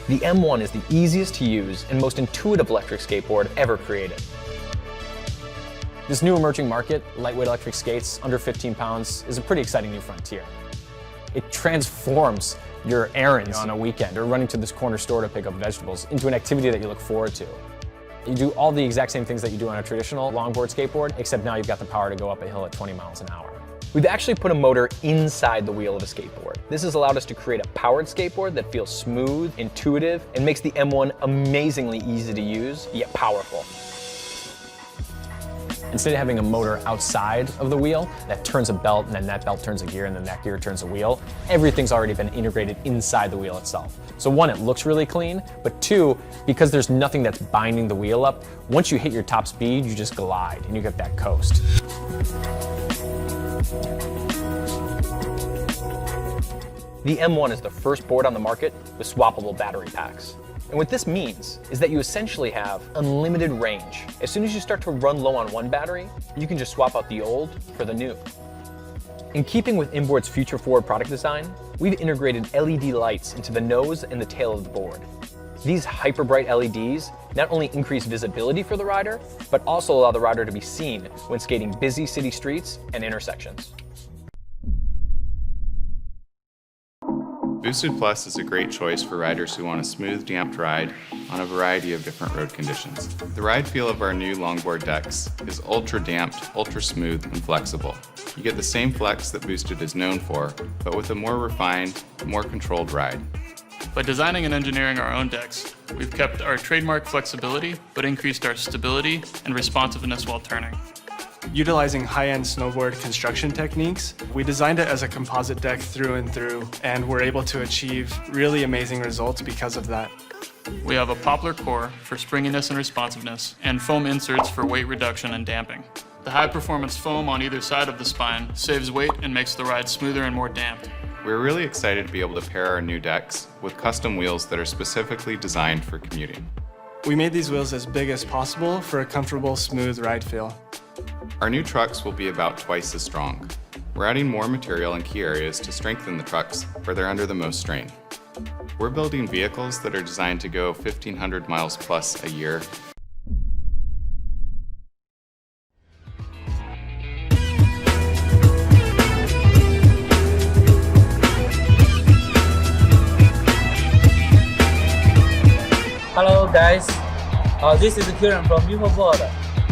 The M1 is the easiest to use and most intuitive electric skateboard ever created. This new emerging market, lightweight electric skates under 15 pounds, is a pretty exciting new frontier. It transforms your errands on a weekend or running to this corner store to pick up vegetables into an activity that you look forward to. You do all the exact same things that you do on a traditional longboard skateboard, except now you've got the power to go up a hill at 20 miles an hour. We've actually put a motor inside the wheel of a skateboard. This has allowed us to create a powered skateboard that feels smooth, intuitive, and makes the M1 amazingly easy to use, yet powerful. Instead of having a motor outside of the wheel that turns a belt, and then that belt turns a gear, and then that gear turns a wheel, everything's already been integrated inside the wheel itself. So one, it looks really clean, but two, because there's nothing that's binding the wheel up, once you hit your top speed, you just glide and you get that coast. The M1 is the first board on the market with swappable battery packs. And what this means is that you essentially have unlimited range. As soon as you start to run low on one battery, you can just swap out the old for the new. In keeping with Inboard's future-forward product design, we've integrated LED lights into the nose and the tail of the board. These hyper-bright LEDs not only increase visibility for the rider, but also allow the rider to be seen when skating busy city streets and intersections. Boosted Plus is a great choice for riders who want a smooth, damped ride on a variety of different road conditions. The ride feel of our new longboard decks is ultra damped, ultra smooth, and flexible. You get the same flex that Boosted is known for, but with a more refined, more controlled ride. By designing and engineering our own decks, we've kept our trademark flexibility, but increased our stability and responsiveness while turning. Utilizing high-end snowboard construction techniques, we designed it as a composite deck through and through, and we're able to achieve really amazing results because of that. We have a poplar core for springiness and responsiveness, and foam inserts for weight reduction and damping. The high-performance foam on either side of the spine saves weight and makes the ride smoother and more damped. We're really excited to be able to pair our new decks with custom wheels that are specifically designed for commuting. We made these wheels as big as possible for a comfortable, smooth ride feel. Our new trucks will be about twice as strong. We're adding more material in key areas to strengthen the trucks where they're under the most strain. We're building vehicles that are designed to go 1,500 miles plus a year. Hello guys, this is Kieran from Inboard.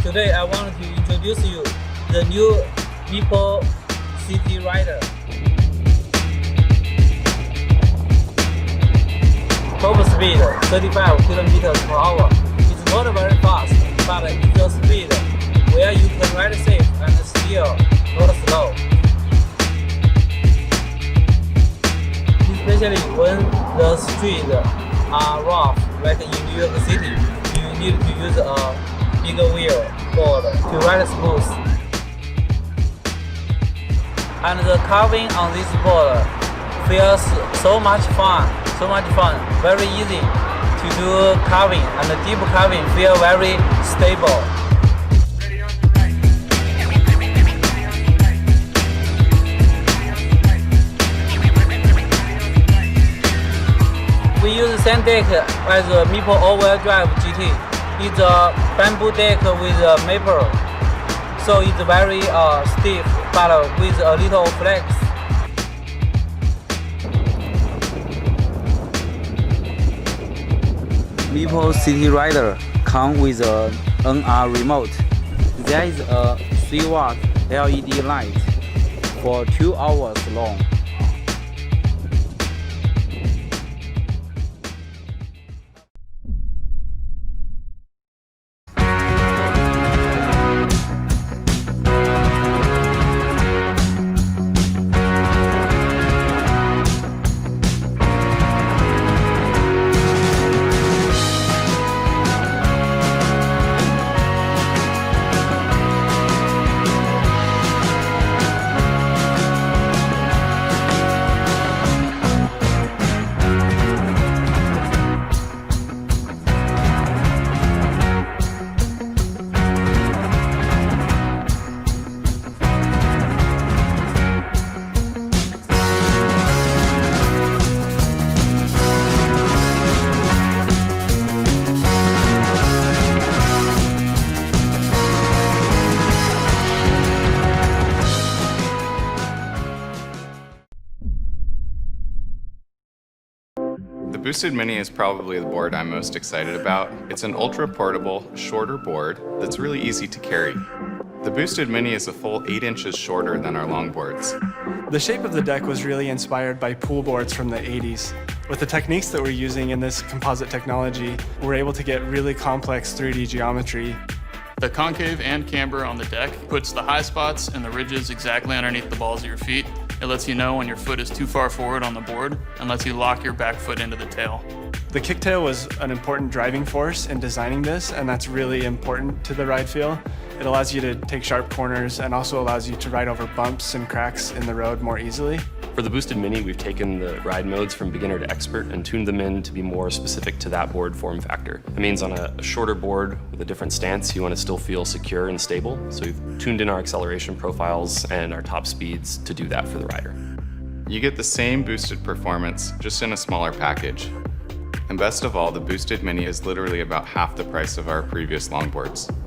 Today I want to introduce you the new Meeple City Rider. Top speed 35 km/h. It's not very fast, but it's a speed where you can ride safe and still not slow. Especially when the streets are rough, like in New York City, you need to use a bigger wheel board to ride smooth. And the carving on this board feels so much fun, very easy to do carving, and the deep carving feel very stable. We use sand deck as a Meeple all-wheel drive GT. It's a bamboo deck with a maple, so it's very stiff, but with a little flex. Meeple City Rider comes with a NR remote. There is a 3-watt LED light for 2 hours long. Boosted Mini is probably the board I'm most excited about. It's an ultra-portable, shorter board that's really easy to carry. The Boosted Mini is a full 8 inches shorter than our longboards. The shape of the deck was really inspired by pool boards from the 80s. With the techniques that we're using in this composite technology, we're able to get really complex 3D geometry. The concave and camber on the deck puts the high spots and the ridges exactly underneath the balls of your feet. It lets you know when your foot is too far forward on the board and lets you lock your back foot into the tail. The kicktail was an important driving force in designing this, and that's really important to the ride feel. It allows you to take sharp corners and also allows you to ride over bumps and cracks in the road more easily. For the Boosted Mini, we've taken the ride modes from beginner to expert and tuned them in to be more specific to that board form factor. It means on a shorter board with a different stance, you want to still feel secure and stable. So we've tuned in our acceleration profiles and our top speeds to do that for the rider. You get the same boosted performance, just in a smaller package. And best of all, the Boosted Mini is literally about half the price of our previous longboards.